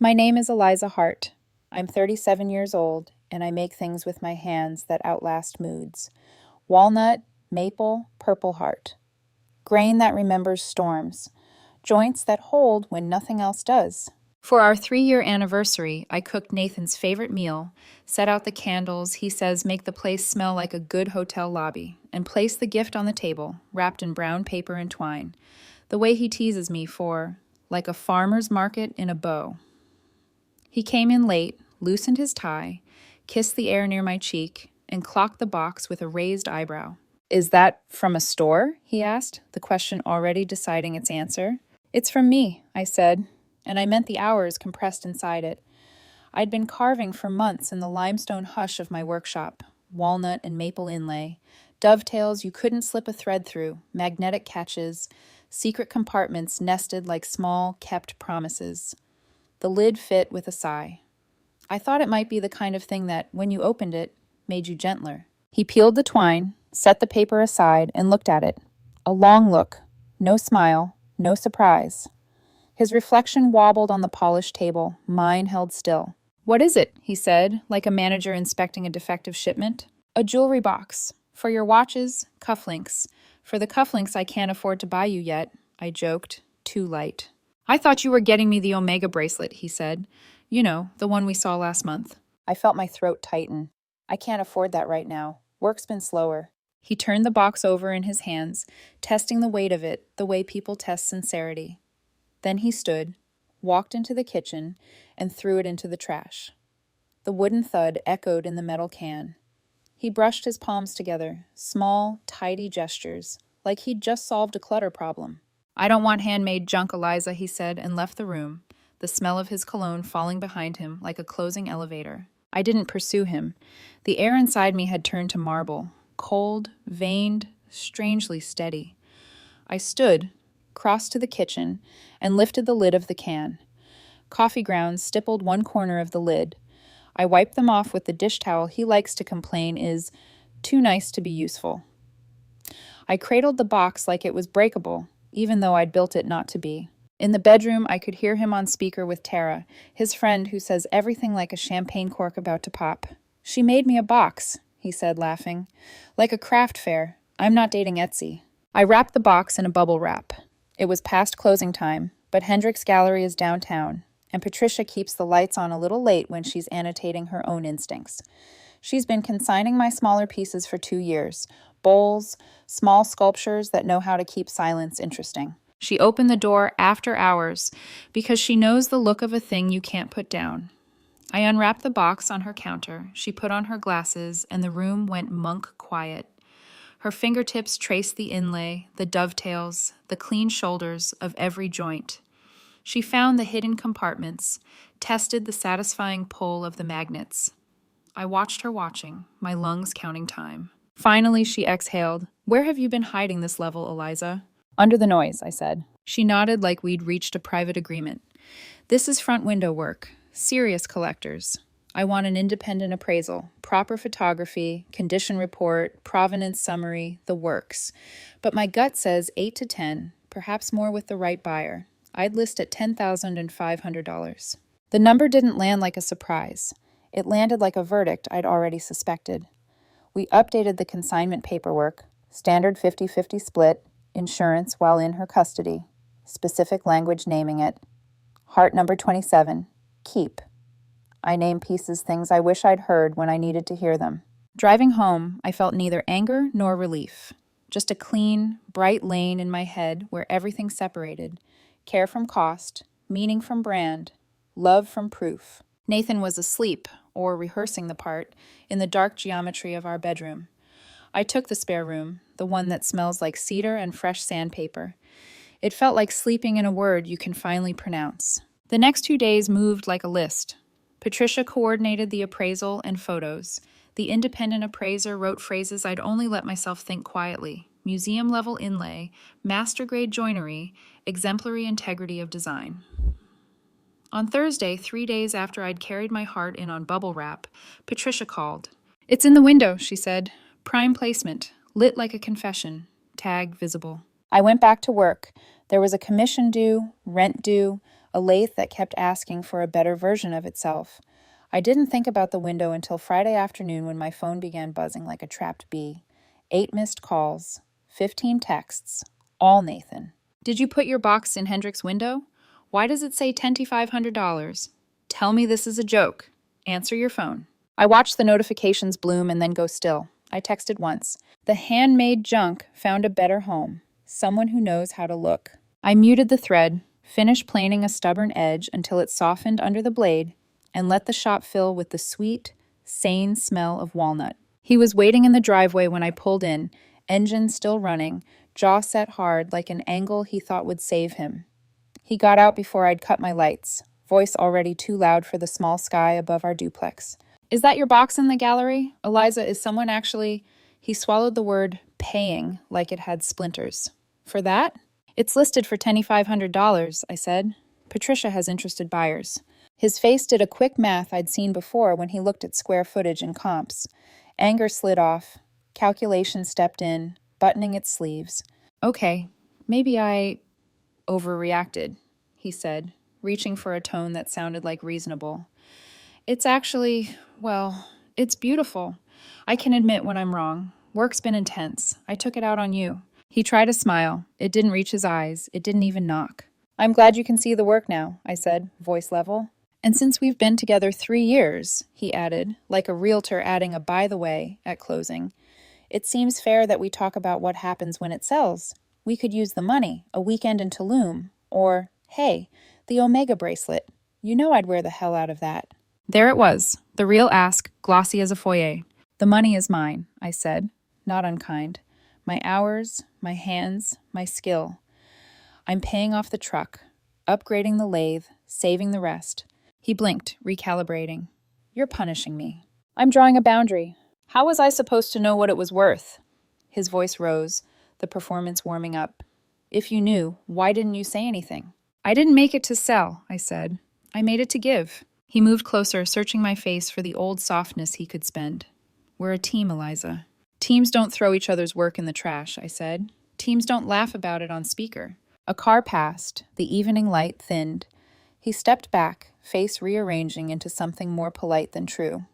My name is Eliza Hart. I'm 37 years old, and I make things with my hands that outlast moods. Walnut, maple, purple heart. Grain that remembers storms. Joints that hold when nothing else does. For our 3-year anniversary, I cooked Nathan's favorite meal, set out the candles he says make the place smell like a good hotel lobby, and placed the gift on the table, wrapped in brown paper and twine, the way he teases me for, like a farmer's market in a bow. He came in late, loosened his tie, kissed the air near my cheek, and clocked the box with a raised eyebrow. "Is that from a store?" he asked, the question already deciding its answer. "It's from me," I said, and I meant the hours compressed inside it. I'd been carving for months in the limestone hush of my workshop, walnut and maple inlay, dovetails you couldn't slip a thread through, magnetic catches, secret compartments nested like small, kept promises. The lid fit with a sigh. I thought it might be the kind of thing that, when you opened it, made you gentler. He peeled the twine, set the paper aside, and looked at it. A long look. No smile. No surprise. His reflection wobbled on the polished table. Mine held still. "What is it?" he said, like a manager inspecting a defective shipment. "A jewelry box. For your watches, cufflinks. For the cufflinks I can't afford to buy you yet," I joked, too light. "I thought you were getting me the Omega bracelet," he said. "You know, the one we saw last month." I felt my throat tighten. "I can't afford that right now. Work's been slower." He turned the box over in his hands, testing the weight of it the way people test sincerity. Then he stood, walked into the kitchen, and threw it into the trash. The wooden thud echoed in the metal can. He brushed his palms together, small, tidy gestures, like he'd just solved a clutter problem. "I don't want handmade junk, Eliza," he said, and left the room, the smell of his cologne falling behind him like a closing elevator. I didn't pursue him. The air inside me had turned to marble, cold, veined, strangely steady. I stood, crossed to the kitchen, and lifted the lid of the can. Coffee grounds stippled one corner of the lid. I wiped them off with the dish towel he likes to complain is too nice to be useful. I cradled the box like it was breakable, even though I'd built it not to be. In the bedroom, I could hear him on speaker with Tara, his friend who says everything like a champagne cork about to pop. "She made me a box," he said, laughing. "Like a craft fair. I'm not dating Etsy." I wrapped the box in a bubble wrap. It was past closing time, but Hendrick's Gallery is downtown, and Patricia keeps the lights on a little late when she's annotating her own instincts. She's been consigning my smaller pieces for 2 years, bowls, small sculptures that know how to keep silence interesting. She opened the door after hours because she knows the look of a thing you can't put down. I unwrapped the box on her counter, she put on her glasses, and the room went monk quiet. Her fingertips traced the inlay, the dovetails, the clean shoulders of every joint. She found the hidden compartments, tested the satisfying pull of the magnets. I watched her watching, my lungs counting time. Finally, she exhaled. "Where have you been hiding this level, Eliza?" "Under the noise," I said. She nodded like we'd reached a private agreement. "This is front window work. Serious collectors. I want an independent appraisal, proper photography, condition report, provenance summary, the works. But my gut says 8 to 10, perhaps more with the right buyer. I'd list at $10,500. The number didn't land like a surprise. It landed like a verdict I'd already suspected. We updated the consignment paperwork, standard 50-50 split, insurance while in her custody, specific language naming it. Heart number 27, keep. I name pieces things I wish I'd heard when I needed to hear them. Driving home, I felt neither anger nor relief. Just a clean, bright lane in my head where everything separated. Care from cost, meaning from brand, love from proof. Nathan was asleep, or rehearsing the part, in the dark geometry of our bedroom. I took the spare room, the one that smells like cedar and fresh sandpaper. It felt like sleeping in a word you can finally pronounce. The next 2 days moved like a list. Patricia coordinated the appraisal and photos. The independent appraiser wrote phrases I'd only let myself think quietly. Museum-level inlay, master-grade joinery, exemplary integrity of design. On Thursday, 3 days after I'd carried my heart in on bubble wrap, Patricia called. "It's in the window," she said. "Prime placement, lit like a confession, tag visible." I went back to work. There was a commission due, rent due, a lathe that kept asking for a better version of itself. I didn't think about the window until Friday afternoon when my phone began buzzing like a trapped bee. 8 missed calls, 15 texts, all Nathan. Did you put your box in Hendrik's window? Why does it say $2,500? Tell me this is a joke. Answer your phone. I watched the notifications bloom and then go still. I texted once. The handmade junk found a better home. Someone who knows how to look. I muted the thread, finished planing a stubborn edge until it softened under the blade, and let the shop fill with the sweet, sane smell of walnut. He was waiting in the driveway when I pulled in, engine still running, jaw set hard like an angle he thought would save him. He got out before I'd cut my lights, voice already too loud for the small sky above our duplex. Is that your box in the gallery? Eliza, is someone actually... He swallowed the word paying like it had splinters. For that? It's listed for $2,500, I said. Patricia has interested buyers. His face did a quick math I'd seen before when he looked at square footage and comps. Anger slid off. Calculation stepped in, buttoning its sleeves. Okay, maybe I overreacted, he said, reaching for a tone that sounded like reasonable. It's actually, well, it's beautiful. I can admit when I'm wrong. Work's been intense. I took it out on you. He tried a smile. It didn't reach his eyes. It didn't even knock. I'm glad you can see the work now, I said, voice level. And since we've been together 3 years, he added, like a realtor adding a by the way at closing, it seems fair that we talk about what happens when it sells. We could use the money, a weekend in Tulum, or, hey, the Omega bracelet. You know I'd wear the hell out of that. There it was, the real ask, glossy as a foyer. The money is mine, I said, not unkind. My hours, my hands, my skill. I'm paying off the truck, upgrading the lathe, saving the rest. He blinked, recalibrating. You're punishing me. I'm drawing a boundary. How was I supposed to know what it was worth? His voice rose, the performance warming up. If you knew, why didn't you say anything? I didn't make it to sell, I said. I made it to give. He moved closer, searching my face for the old softness he could spend. We're a team, Eliza. Teams don't throw each other's work in the trash, I said. Teams don't laugh about it on speaker. A car passed, the evening light thinned. He stepped back, face rearranging into something more polite than true.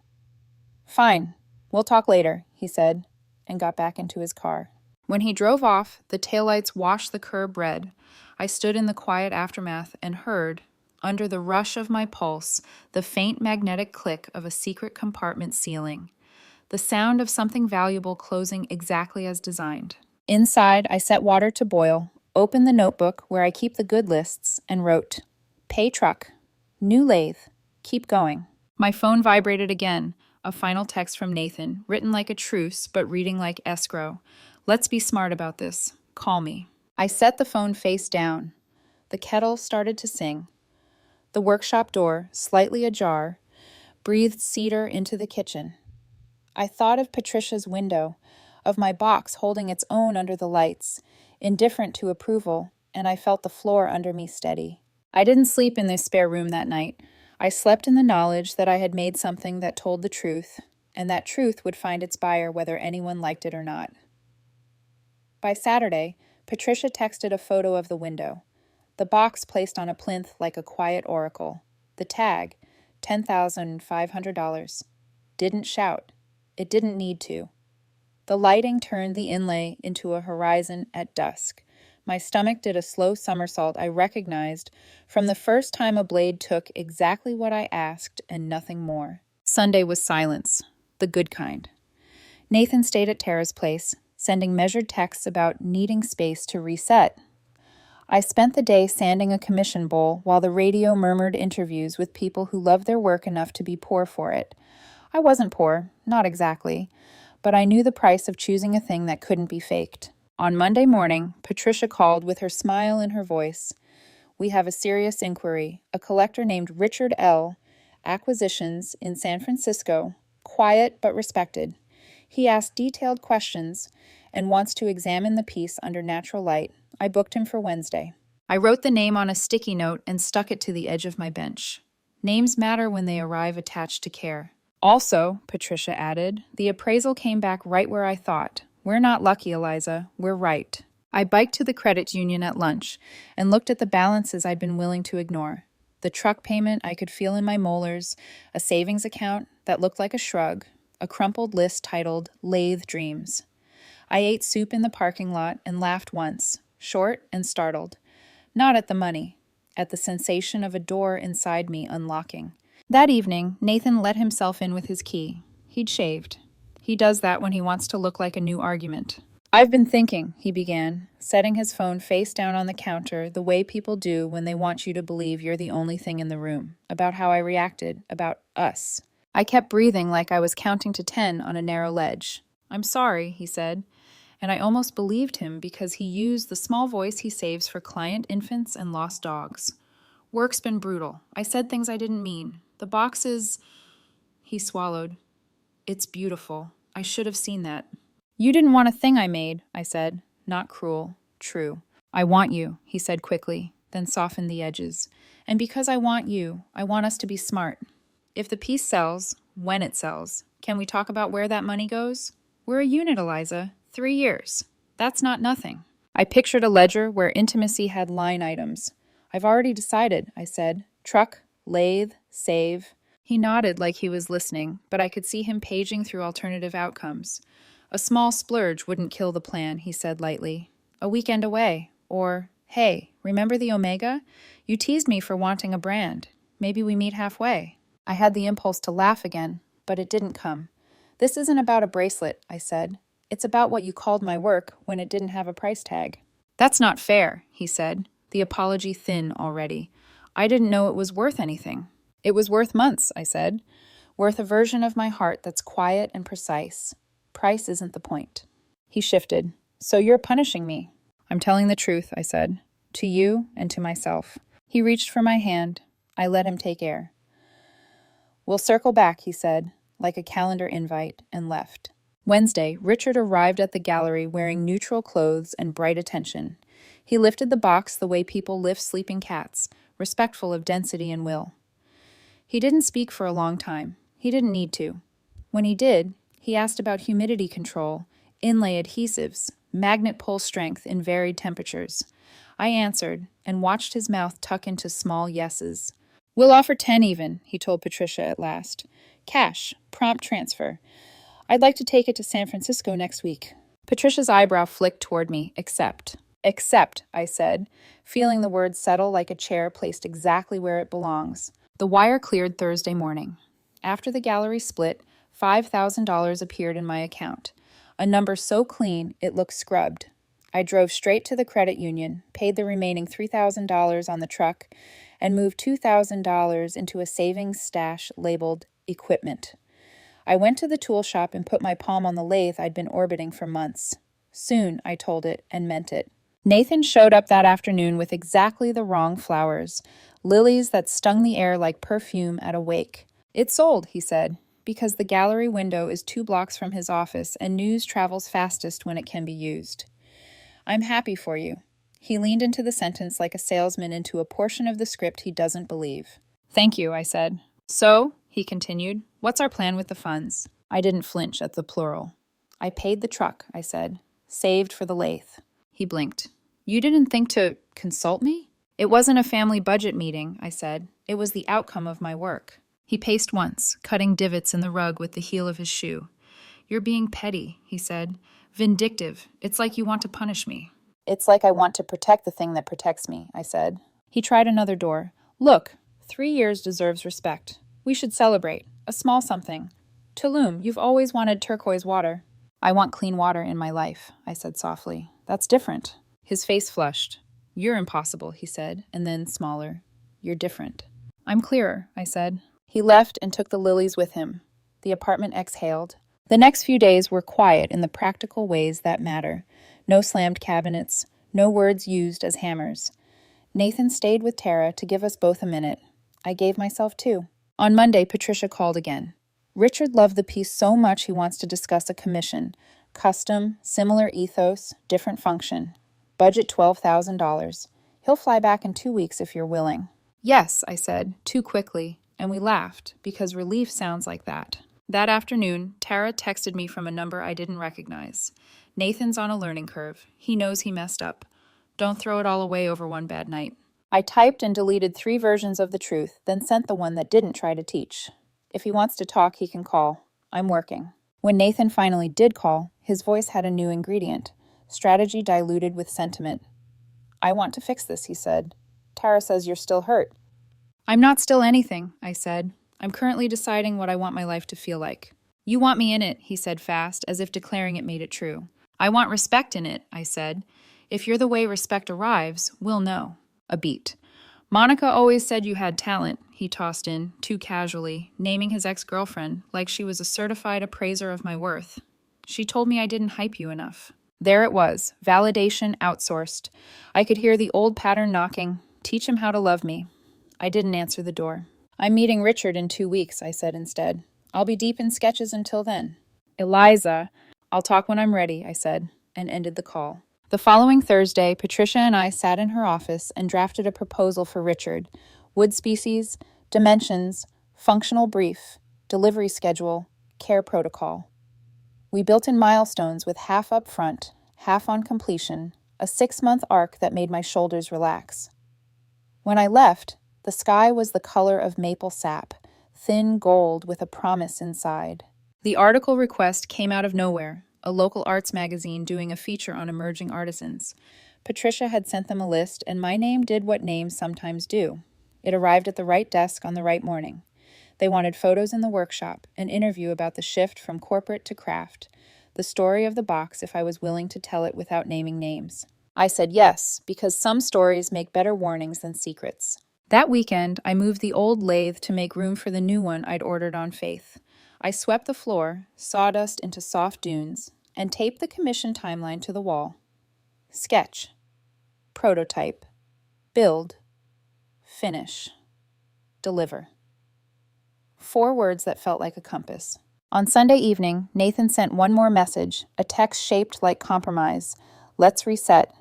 Fine, we'll talk later, he said, and got back into his car. When he drove off, the taillights washed the curb red. I stood in the quiet aftermath and heard, under the rush of my pulse, the faint magnetic click of a secret compartment ceiling. The sound of something valuable closing exactly as designed. Inside, I set water to boil, opened the notebook where I keep the good lists, and wrote, Pay truck. New lathe. Keep going. My phone vibrated again, a final text from Nathan, written like a truce but reading like escrow. Let's be smart about this. Call me. I set the phone face down. The kettle started to sing. The workshop door, slightly ajar, breathed cedar into the kitchen. I thought of Patricia's window, of my box holding its own under the lights, indifferent to approval, and I felt the floor under me steady. I didn't sleep in this spare room that night. I slept in the knowledge that I had made something that told the truth, and that truth would find its buyer whether anyone liked it or not. By Saturday, Patricia texted a photo of the window. The box placed on a plinth like a quiet oracle. The tag, $10,500. Didn't shout. It didn't need to. The lighting turned the inlay into a horizon at dusk. My stomach did a slow somersault I recognized from the first time a blade took exactly what I asked and nothing more. Sunday was silence, the good kind. Nathan stayed at Tara's place, sending measured texts about needing space to reset. I spent the day sanding a commission bowl while the radio murmured interviews with people who loved their work enough to be poor for it. I wasn't poor, not exactly, but I knew the price of choosing a thing that couldn't be faked. On Monday morning, Patricia called with her smile in her voice. We have a serious inquiry. A collector named Richard L. Acquisitions in San Francisco, quiet but respected. He asked detailed questions and wants to examine the piece under natural light. I booked him for Wednesday. I wrote the name on a sticky note and stuck it to the edge of my bench. Names matter when they arrive attached to care. Also, Patricia added, the appraisal came back right where I thought. We're not lucky, Eliza. We're right. I biked to the credit union at lunch and looked at the balances I'd been willing to ignore. The truck payment I could feel in my molars, a savings account that looked like a shrug, a crumpled list titled Lathe Dreams. I ate soup in the parking lot and laughed once, short and startled. Not at the money, at the sensation of a door inside me unlocking. That evening, Nathan let himself in with his key. He'd shaved. He does that when he wants to look like a new argument. "I've been thinking," he began, setting his phone face down on the counter the way people do when they want you to believe you're the only thing in the room, about how I reacted, about us. I kept breathing like I was counting to 10 on a narrow ledge. "I'm sorry," he said, and I almost believed him because he used the small voice he saves for client infants and lost dogs. "Work's been brutal. I said things I didn't mean. The box is—" He swallowed. "It's beautiful. I should have seen that." "You didn't want a thing I made," I said. Not cruel, true. "I want you," he said quickly, then softened the edges. "And because I want you, I want us to be smart. If the piece sells, when it sells, can we talk about where that money goes? We're a unit, Eliza. 3 years. That's not nothing." I pictured a ledger where intimacy had line items. "I've already decided," I said. "Truck, lathe, save." He nodded like he was listening, but I could see him paging through alternative outcomes. "A small splurge wouldn't kill the plan," he said lightly. "A weekend away. Or, hey, remember the Omega? You teased me for wanting a brand. Maybe we meet halfway." I had the impulse to laugh again, but it didn't come. "This isn't about a bracelet," I said. "It's about what you called my work when it didn't have a price tag." "That's not fair," he said, the apology thin already. "I didn't know it was worth anything." "It was worth months," I said. "Worth a version of my heart that's quiet and precise. Price isn't the point." He shifted. "So you're punishing me." "I'm telling the truth," I said. "To you and to myself." He reached for my hand. I let him take air. "We'll circle back," he said, like a calendar invite, and left. Wednesday, Richard arrived at the gallery wearing neutral clothes and bright attention. He lifted the box the way people lift sleeping cats, respectful of density and will. He didn't speak for a long time. He didn't need to. When he did, he asked about humidity control, inlay adhesives, magnet pull strength in varied temperatures. I answered and watched his mouth tuck into small yeses. "We'll offer 10 even," he told Patricia at last. "Cash, prompt transfer. I'd like to take it to San Francisco next week." Patricia's eyebrow flicked toward me. "Accept." "Accept," I said, feeling the word settle like a chair placed exactly where it belongs. The wire cleared Thursday morning. After the gallery split, $5,000 appeared in my account, a number so clean it looked scrubbed. I drove straight to the credit union, paid the remaining $3,000 on the truck, and moved $2,000 into a savings stash labeled equipment. I went to the tool shop and put my palm on the lathe I'd been orbiting for months. Soon, I told it, and meant it. Nathan showed up that afternoon with exactly the wrong flowers, lilies that stung the air like perfume at a wake. "It sold," he said, because the gallery window is 2 blocks from his office and news travels fastest when it can be used. "I'm happy for you." He leaned into the sentence like a salesman into a portion of the script he doesn't believe. "Thank you," I said. "So," he continued, "what's our plan with the funds?" I didn't flinch at the plural. "I paid the truck," I said. "Saved for the lathe." He blinked. "You didn't think to consult me?" "It wasn't a family budget meeting," I said. "It was the outcome of my work." He paced once, cutting divots in the rug with the heel of his shoe. "You're being petty," he said. "Vindictive. It's like you want to punish me." "It's like I want to protect the thing that protects me," I said. He tried another door. "Look, 3 years deserves respect. We should celebrate. A small something. Tulum, you've always wanted turquoise water." "I want clean water in my life," I said softly. "That's different." His face flushed. "You're impossible," he said, and then smaller. "You're different." "I'm clearer," I said. He left and took the lilies with him. The apartment exhaled. The next few days were quiet in the practical ways that matter. No slammed cabinets, no words used as hammers. Nathan stayed with Tara to give us both a minute. I gave myself 2. On Monday, Patricia called again. "Richard loved the piece so much he wants to discuss a commission. Custom, similar ethos, different function. Budget $12,000. He'll fly back in 2 weeks if you're willing." "Yes," I said, too quickly, and we laughed, because relief sounds like that. That afternoon, Tara texted me from a number I didn't recognize. Nathan's on a learning curve. He knows he messed up. Don't throw it all away over one bad night. I typed and deleted 3 versions of the truth, then sent the one that didn't try to teach. If he wants to talk, he can call. I'm working. When Nathan finally did call, his voice had a new ingredient, strategy diluted with sentiment. I want to fix this, he said. Tara says you're still hurt. I'm not still anything, I said. I'm currently deciding what I want my life to feel like. You want me in it, he said fast, as if declaring it made it true. I want respect in it, I said. If you're the way respect arrives, we'll know. A beat. Monica always said you had talent, he tossed in, too casually, naming his ex-girlfriend like she was a certified appraiser of my worth. She told me I didn't hype you enough. There it was, validation outsourced. I could hear the old pattern knocking, teach him how to love me. I didn't answer the door. I'm meeting Richard in 2 weeks, I said instead. I'll be deep in sketches until then. Eliza, I'll talk when I'm ready, I said, and ended the call. The following Thursday, Patricia and I sat in her office and drafted a proposal for Richard. Wood species, dimensions, functional brief, delivery schedule, care protocol. We built in milestones with half up front, half on completion, a 6-month arc that made my shoulders relax. When I left, the sky was the color of maple sap, thin gold with a promise inside. The article request came out of nowhere, a local arts magazine doing a feature on emerging artisans. Patricia had sent them a list, and my name did what names sometimes do. It arrived at the right desk on the right morning. They wanted photos in the workshop, an interview about the shift from corporate to craft, the story of the box if I was willing to tell it without naming names. I said yes, because some stories make better warnings than secrets. That weekend, I moved the old lathe to make room for the new one I'd ordered on faith. I swept the floor, sawdust into soft dunes, and taped the commission timeline to the wall. Sketch. Prototype. Build. Finish. Deliver. 4 words that felt like a compass. On Sunday evening, Nathan sent one more message, a text shaped like compromise. Let's reset.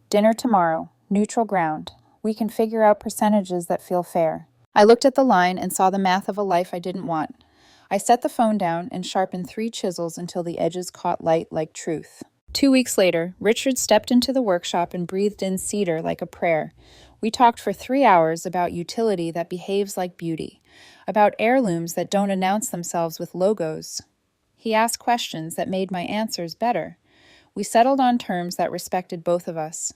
Dinner tomorrow. Neutral ground. We can figure out percentages that feel fair. I looked at the line and saw the math of a life I didn't want. I set the phone down and sharpened 3 chisels until the edges caught light like truth. 2 weeks later, Richard stepped into the workshop and breathed in cedar like a prayer. We talked for 3 hours about utility that behaves like beauty, about heirlooms that don't announce themselves with logos. He asked questions that made my answers better. We settled on terms that respected both of us.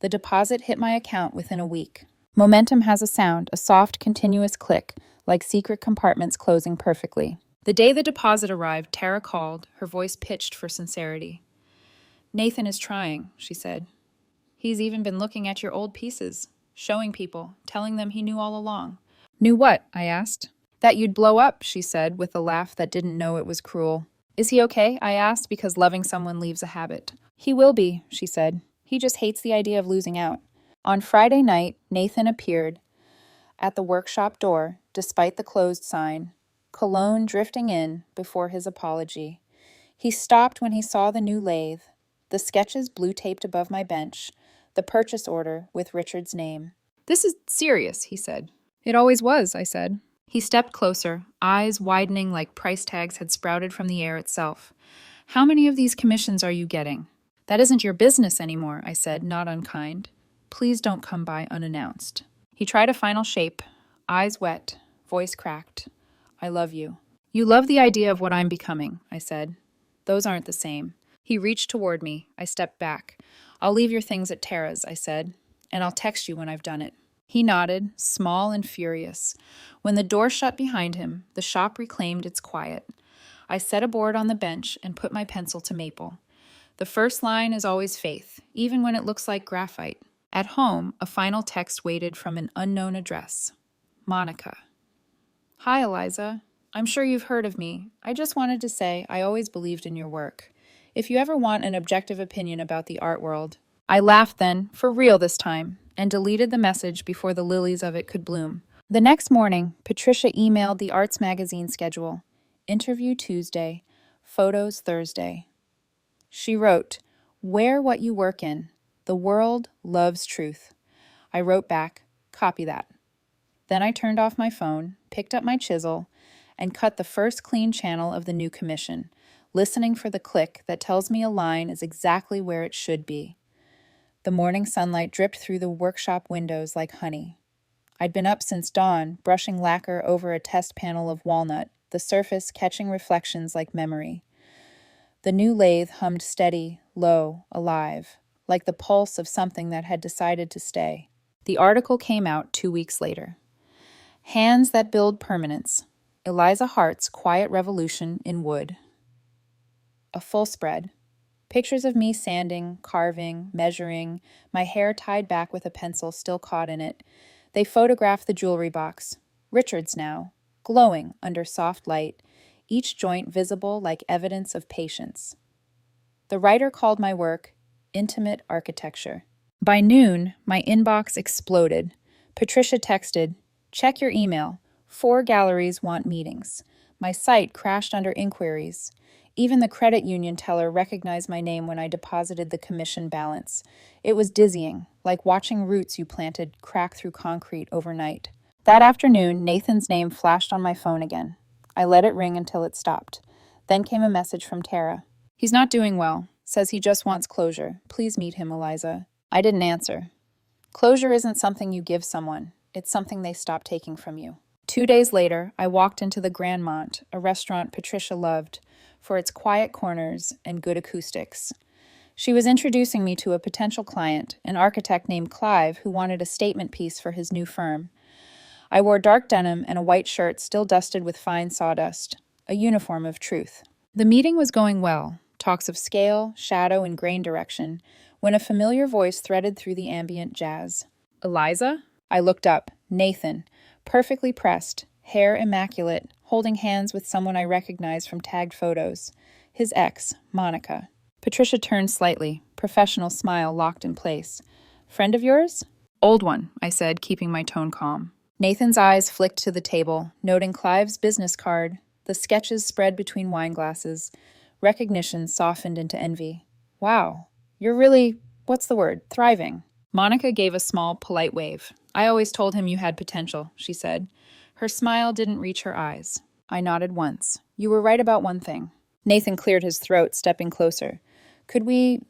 The deposit hit my account within a week. Momentum has a sound, a soft, continuous click, like secret compartments closing perfectly. The day the deposit arrived, Tara called, her voice pitched for sincerity. Nathan is trying, she said. He's even been looking at your old pieces, showing people, telling them he knew all along. Knew what? I asked. That you'd blow up, she said, with a laugh that didn't know it was cruel. Is he okay? I asked, because loving someone leaves a habit. He will be, she said. He just hates the idea of losing out. On Friday night, Nathan appeared at the workshop door, despite the closed sign, cologne drifting in before his apology. He stopped when he saw the new lathe, the sketches blue-taped above my bench, the purchase order with Richard's name. This is serious, he said. It always was, I said. He stepped closer, eyes widening like price tags had sprouted from the air itself. How many of these commissions are you getting? That isn't your business anymore, I said, not unkind. Please don't come by unannounced. He tried a final shape, eyes wet, voice cracked. I love you. You love the idea of what I'm becoming, I said. Those aren't the same. He reached toward me. I stepped back. I'll leave your things at Tara's, I said, and I'll text you when I've done it. He nodded, small and furious. When the door shut behind him, the shop reclaimed its quiet. I set a board on the bench and put my pencil to maple. The first line is always faith, even when it looks like graphite. At home, a final text waited from an unknown address. Monica. Hi, Eliza. I'm sure you've heard of me. I just wanted to say I always believed in your work. If you ever want an objective opinion about the art world. I laughed then, for real this time, and deleted the message before the lilies of it could bloom. The next morning, Patricia emailed the arts magazine schedule. Interview Tuesday, photos Thursday. She wrote, wear what you work in. The world loves truth. I wrote back, copy that. Then I turned off my phone, picked up my chisel, and cut the first clean channel of the new commission, listening for the click that tells me a line is exactly where it should be. The morning sunlight dripped through the workshop windows like honey. I'd been up since dawn, brushing lacquer over a test panel of walnut, the surface catching reflections like memory. The new lathe hummed steady, low, alive, like the pulse of something that had decided to stay. The article came out 2 weeks later. Hands That Build Permanence. Eliza Hart's Quiet Revolution in Wood. A full spread. Pictures of me sanding, carving, measuring, my hair tied back with a pencil still caught in it. They photograph the jewelry box. Richard's now, glowing under soft light, each joint visible like evidence of patience. The writer called my work intimate architecture. By noon, my inbox exploded. Patricia texted, "Check your email. 4 galleries want meetings." My site crashed under inquiries. Even the credit union teller recognized my name when I deposited the commission balance. It was dizzying, like watching roots you planted crack through concrete overnight. That afternoon, Nathan's name flashed on my phone again. I let it ring until it stopped. Then came a message from Tara. "He's not doing well. Says he just wants closure. Please meet him, Eliza." I didn't answer. Closure isn't something you give someone. It's something they stop taking from you. 2 days later, I walked into the Grandmont, a restaurant Patricia loved, for its quiet corners and good acoustics. She was introducing me to a potential client, an architect named Clive who wanted a statement piece for his new firm. I wore dark denim and a white shirt still dusted with fine sawdust, a uniform of truth. The meeting was going well, talks of scale, shadow, and grain direction, when a familiar voice threaded through the ambient jazz. "Eliza?" I looked up. Nathan, perfectly pressed, hair immaculate, holding hands with someone I recognized from tagged photos. His ex, Monica. Patricia turned slightly, professional smile locked in place. "Friend of yours?" "Old one," I said, keeping my tone calm. Nathan's eyes flicked to the table, noting Clive's business card, the sketches spread between wine glasses. Recognition softened into envy. "Wow, you're really, what's the word, thriving." Monica gave a small, polite wave. "I always told him you had potential," she said. Her smile didn't reach her eyes. I nodded once. "You were right about one thing." Nathan cleared his throat, stepping closer. "Could we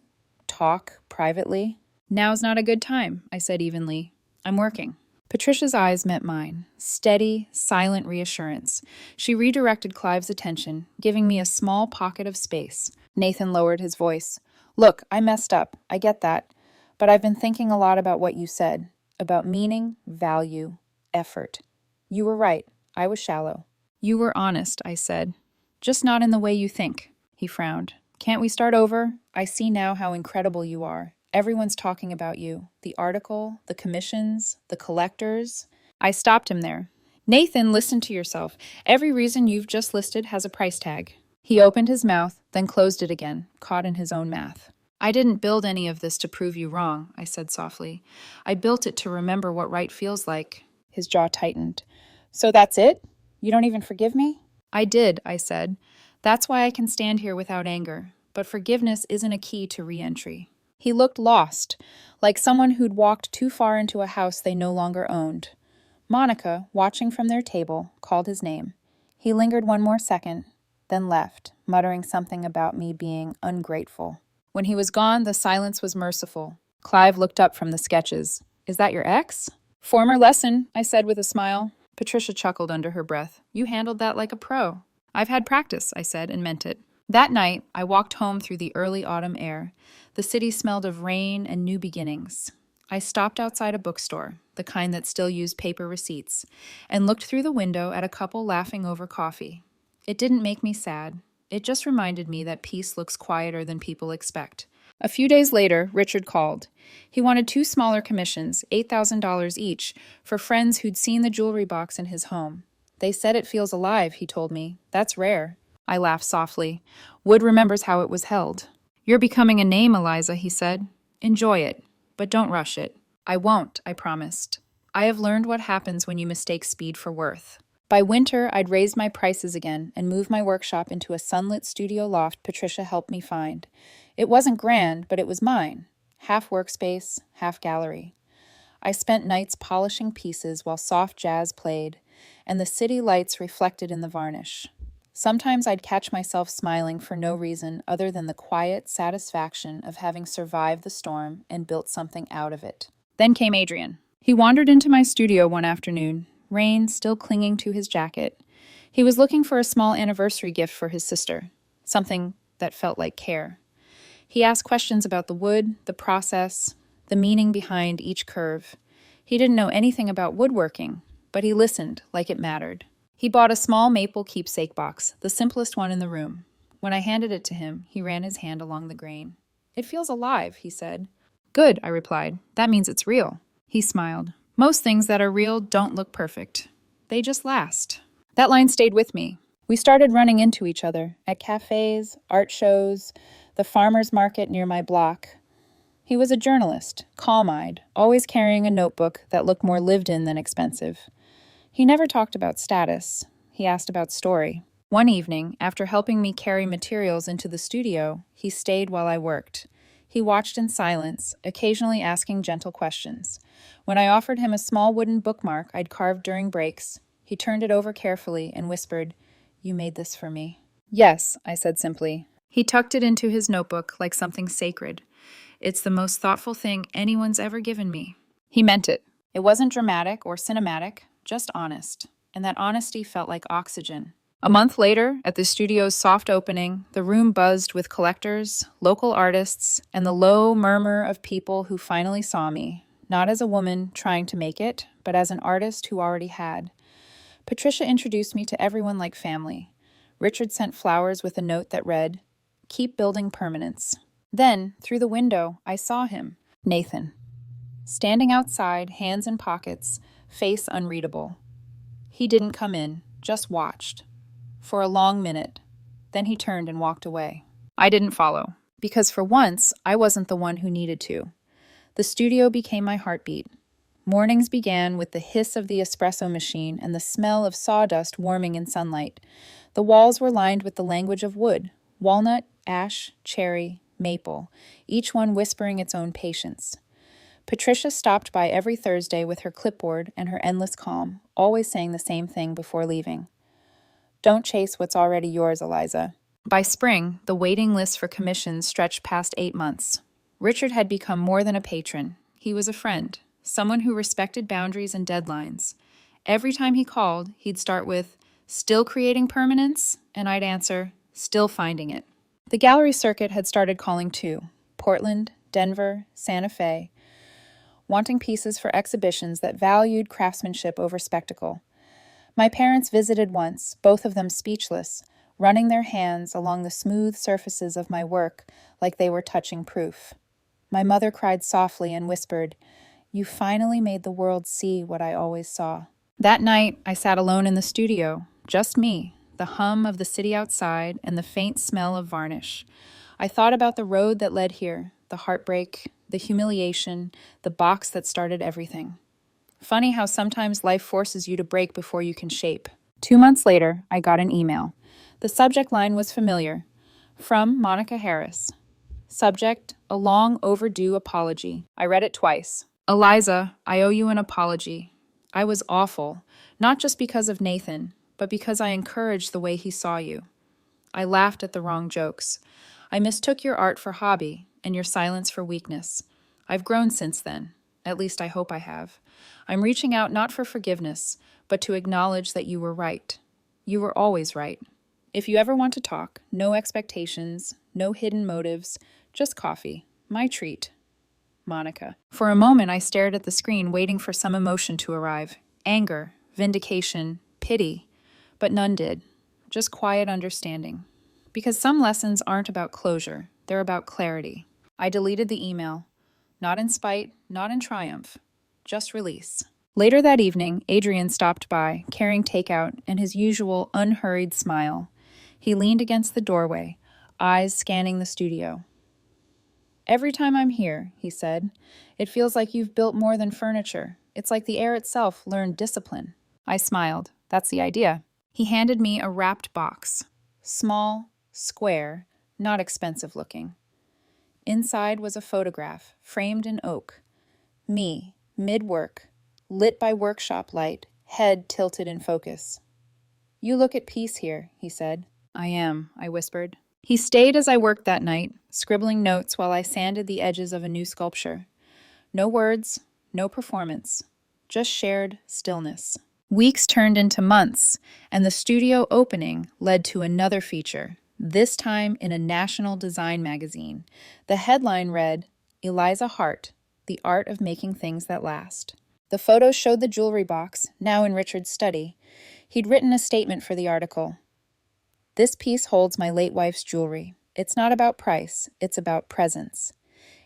talk privately?" "Now's not a good time," I said evenly. "I'm working." Patricia's eyes met mine. Steady, silent reassurance. She redirected Clive's attention, giving me a small pocket of space. Nathan lowered his voice. "Look, I messed up. I get that. But I've been thinking a lot about what you said. About meaning, value, effort. You were right. I was shallow." "You were honest," I said. "Just not in the way you think." He frowned. "Can't we start over? I see now how incredible you are. Everyone's talking about you. The article, the commissions, the collectors." I stopped him there. "Nathan, listen to yourself. Every reason you've just listed has a price tag." He opened his mouth, then closed it again, caught in his own math. "I didn't build any of this to prove you wrong," I said softly. "I built it to remember what right feels like." His jaw tightened. "So that's it? You don't even forgive me?" "I did," I said. "That's why I can stand here without anger. But forgiveness isn't a key to re-entry." He looked lost, like someone who'd walked too far into a house they no longer owned. Monica, watching from their table, called his name. He lingered one more second, then left, muttering something about me being ungrateful. When he was gone, the silence was merciful. Clive looked up from the sketches. "Is that your ex?" "Former lesson," I said with a smile. Patricia chuckled under her breath. "You handled that like a pro." "I've had practice," I said, and meant it. That night, I walked home through the early autumn air. The city smelled of rain and new beginnings. I stopped outside a bookstore, the kind that still used paper receipts, and looked through the window at a couple laughing over coffee. It didn't make me sad. It just reminded me that peace looks quieter than people expect. A few days later, Richard called. He wanted 2 smaller commissions, $8,000 each, for friends who'd seen the jewelry box in his home. "They said it feels alive," he told me. "That's rare." I laughed softly. "Wood remembers how it was held." "You're becoming a name, Eliza," he said. "Enjoy it, but don't rush it." "I won't," I promised. I have learned what happens when you mistake speed for worth. By winter, I'd raised my prices again and moved my workshop into a sunlit studio loft Patricia helped me find. It wasn't grand, but it was mine. Half workspace, half gallery. I spent nights polishing pieces while soft jazz played, and the city lights reflected in the varnish. Sometimes I'd catch myself smiling for no reason other than the quiet satisfaction of having survived the storm and built something out of it. Then came Adrian. He wandered into my studio one afternoon, rain still clinging to his jacket. He was looking for a small anniversary gift for his sister, something that felt like care. He asked questions about the wood, the process, the meaning behind each curve. He didn't know anything about woodworking, but he listened like it mattered. He bought a small maple keepsake box, the simplest one in the room. When I handed it to him, he ran his hand along the grain. "It feels alive," he said. "Good," I replied. "That means it's real." He smiled. "Most things that are real don't look perfect. They just last." That line stayed with me. We started running into each other at cafes, art shows, the farmer's market near my block. He was a journalist, calm-eyed, always carrying a notebook that looked more lived in than expensive. He never talked about status. He asked about story. One evening, after helping me carry materials into the studio, he stayed while I worked. He watched in silence, occasionally asking gentle questions. When I offered him a small wooden bookmark I'd carved during breaks, he turned it over carefully and whispered, "You made this for me." "Yes," I said simply. He tucked it into his notebook like something sacred. "It's the most thoughtful thing anyone's ever given me." He meant it. It wasn't dramatic or cinematic, just honest. And that honesty felt like oxygen. A month later, at the studio's soft opening, the room buzzed with collectors, local artists, and the low murmur of people who finally saw me, not as a woman trying to make it, but as an artist who already had. Patricia introduced me to everyone like family. Richard sent flowers with a note that read, "Keep building permanence." Then, through the window, I saw him, Nathan. Standing outside, hands in pockets, face unreadable. He didn't come in, just watched. For a long minute. Then he turned and walked away. I didn't follow, because for once, I wasn't the one who needed to. The studio became my heartbeat. Mornings began with the hiss of the espresso machine and the smell of sawdust warming in sunlight. The walls were lined with the language of wood, walnut, ash, cherry, maple, each one whispering its own patience. Patricia stopped by every Thursday with her clipboard and her endless calm, always saying the same thing before leaving. "Don't chase what's already yours, Eliza." By spring, the waiting list for commissions stretched past 8 months. Richard had become more than a patron. He was a friend, someone who respected boundaries and deadlines. Every time he called, he'd start with, "Still creating permanence?" And I'd answer, "Still finding it." The gallery circuit had started calling too. Portland, Denver, Santa Fe, wanting pieces for exhibitions that valued craftsmanship over spectacle. My parents visited once, both of them speechless, running their hands along the smooth surfaces of my work like they were touching proof. My mother cried softly and whispered, "You finally made the world see what I always saw." That night, I sat alone in the studio, just me, the hum of the city outside and the faint smell of varnish. I thought about the road that led here, the heartbreak, the humiliation, the box that started everything. Funny how sometimes life forces you to break before you can shape. 2 months later, I got an email. The subject line was familiar. From Monica Harris. Subject, a long overdue apology. I read it twice. "Eliza, I owe you an apology. I was awful, not just because of Nathan, but because I encouraged the way he saw you. I laughed at the wrong jokes. I mistook your art for hobby and your silence for weakness. I've grown since then. At least I hope I have. I'm reaching out not for forgiveness, but to acknowledge that you were right. You were always right. If you ever want to talk, no expectations, no hidden motives, just coffee. My treat. Monica." For a moment, I stared at the screen, waiting for some emotion to arrive. Anger, vindication, pity. But none did. Just quiet understanding. Because some lessons aren't about closure. They're about clarity. I deleted the email. Not in spite, not in triumph. Just release. Later that evening, Adrian stopped by, carrying takeout and his usual unhurried smile. He leaned against the doorway, eyes scanning the studio. "Every time I'm here," he said, "it feels like you've built more than furniture. It's like the air itself learned discipline." I smiled. That's the idea. He handed me a wrapped box. Small, square, not expensive looking. Inside was a photograph, framed in oak. Me, mid-work, lit by workshop light, head tilted in focus. You look at peace here, he said. I am, I whispered. He stayed as I worked that night, scribbling notes while I sanded the edges of a new sculpture. No words, no performance, just shared stillness. Weeks turned into months, and the studio opening led to another feature, this time in a national design magazine. The headline read, Eliza Hart, The Art of Making Things That Last. The photos showed the jewelry box, now in Richard's study. He'd written a statement for the article. This piece holds my late wife's jewelry. It's not about price, it's about presence.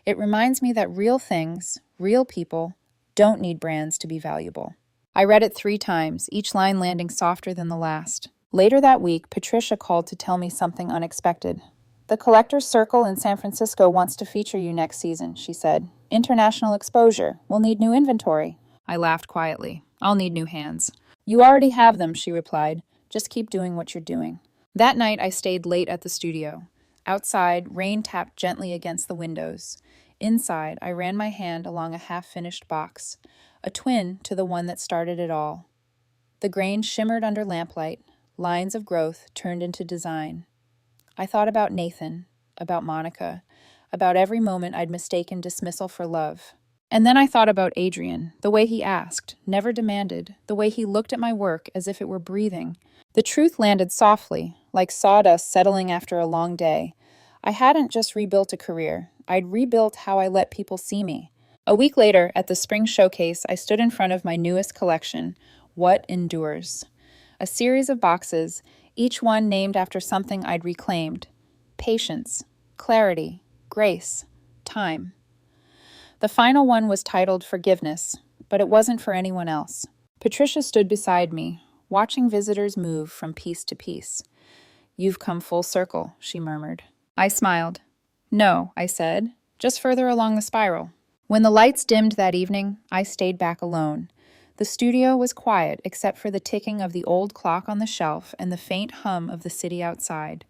It reminds me that real things, real people, don't need brands to be valuable. I read it 3 times, each line landing softer than the last. Later that week, Patricia called to tell me something unexpected. The Collector's Circle in San Francisco wants to feature you next season, she said. International exposure. We'll need new inventory. I laughed quietly. I'll need new hands. You already have them, she replied. Just keep doing what you're doing. That night, I stayed late at the studio. Outside, rain tapped gently against the windows. Inside, I ran my hand along a half-finished box, a twin to the one that started it all. The grain shimmered under lamplight, lines of growth turned into design. I thought about Nathan, about Monica, about every moment I'd mistaken dismissal for love. And then I thought about Adrian, the way he asked, never demanded, the way he looked at my work as if it were breathing. The truth landed softly, like sawdust settling after a long day. I hadn't just rebuilt a career. I'd rebuilt how I let people see me. A week later, at the spring showcase, I stood in front of my newest collection, What Endures. A series of boxes, each one named after something I'd reclaimed. Patience, clarity, grace, time. The final one was titled Forgiveness, but it wasn't for anyone else. Patricia stood beside me, watching visitors move from piece to piece. You've come full circle, she murmured. I smiled. No, I said, just further along the spiral. When the lights dimmed that evening, I stayed back alone. The studio was quiet except for the ticking of the old clock on the shelf and the faint hum of the city outside.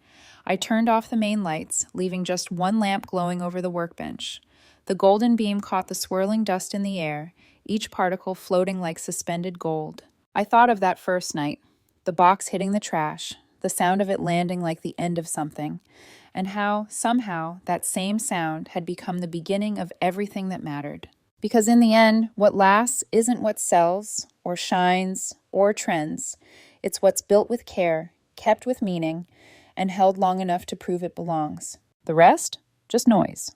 I turned off the main lights, leaving just one lamp glowing over the workbench. The golden beam caught the swirling dust in the air, each particle floating like suspended gold. I thought of that first night, the box hitting the trash, the sound of it landing like the end of something, and how, somehow, that same sound had become the beginning of everything that mattered. Because in the end, what lasts isn't what sells, or shines, or trends. It's what's built with care, kept with meaning, and held long enough to prove it belongs. The rest? Just noise.